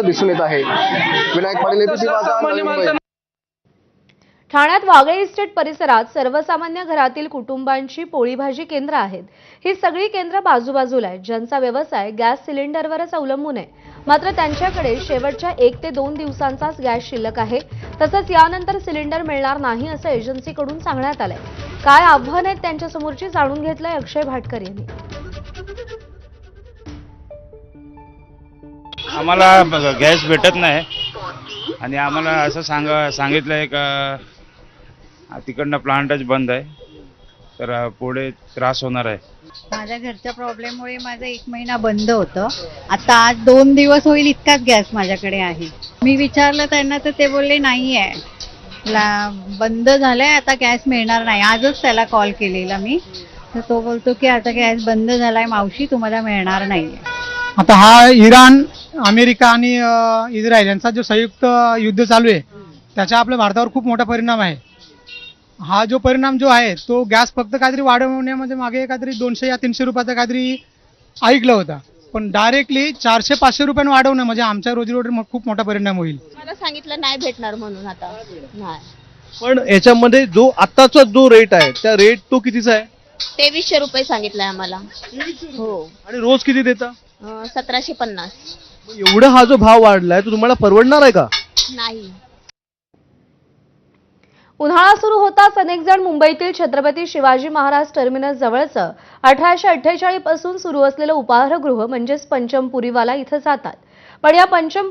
दिसून येत आहे। विनायक पाटील, एबीपी माझा, नवी मुंबई। ठाण्यात वागळे इस्टेट परिसरात सर्वसामान्य घरातील कुटुंबांची पोळी भाजी केंद्र आहेत। ही सगळी केंद्र बाजूबाजूला आहेत, ज्यांचा व्यवसाय गॅस सिलेंडरवरच अवलंबून आहे। मात्र त्यांच्याकडे शेवटच्या 1 ते 2 दिवसांचाच गॅस शिल्लक आहे। तसंच यानंतर सिलेंडर मिळणार नाही असं एजन्सीकडून सांगण्यात आलंय। काय आव्हान आहेत त्यांच्या समोरची जाणून घेतलंय अक्षय भाटकर यांनी। आम्हाला गॅस भेटत नाही आणि आम्हाला असं सांगितलंय का तिकडनं प्लांटच बंद आहे, तर पुढे त्रास होणार आहे। माझ्या घरच्या प्रॉब्लेममुळे माझं 1 महिना बंद होतं। आता आज 2 दिवस होईल इतकाच गॅस माझ्याकडे आहे। मी विचारलं त्यांना तर ते बोलले नाही आहे, बंद झालाय, आता गॅस मिळणार नाही। आजच त्याला कॉल केलेला मी, तर तो बोलतो की आता गॅस बंद झालाय मावशी, तुम्हाला मिळणार नाहीये। आता हा इराण, अमेरिका आणि इस्रायल यांचा जो संयुक्त युद्ध चालू आहे त्याचा आपल्या भारतावर खूप मोठा परिणाम आहे। हा जो परिणाम जो आहे तो गॅस फक्त काहीतरी वाढवण्यामध्ये मागे काहीतरी 200 या 300 रुपयाचा काहीतरी ऐकलं होता, पण डायरेक्टली 400-500 रुपयांनी वाढवणं म्हणजे आमच्या रोजीरोटीवर खूप मोठा परिणाम होईल। मला सांगितलं नाही भेटणार म्हणून आता नाही। पण याच्यामध्ये जो आत्ताचा जो रेट आहे त्या रेट तो कितीचा आहे? 2300 रुपये सांगितलंय आम्हाला। हो, आणि रोज किती देता? 1750। एवढा हा जो भाव वाढलाय तो तुम्हाला परवडणार आहे का? नाही। उन्हाळा सुरू होताच अनेक जण मुंबईतील छत्रपती शिवाजी महाराज टर्मिनस जवळचं 1848 पासून सुरू असलेलं उपाहारगृह म्हणजेच पंचमपुरीवाला इथं जातात। पण या पंचमपुरी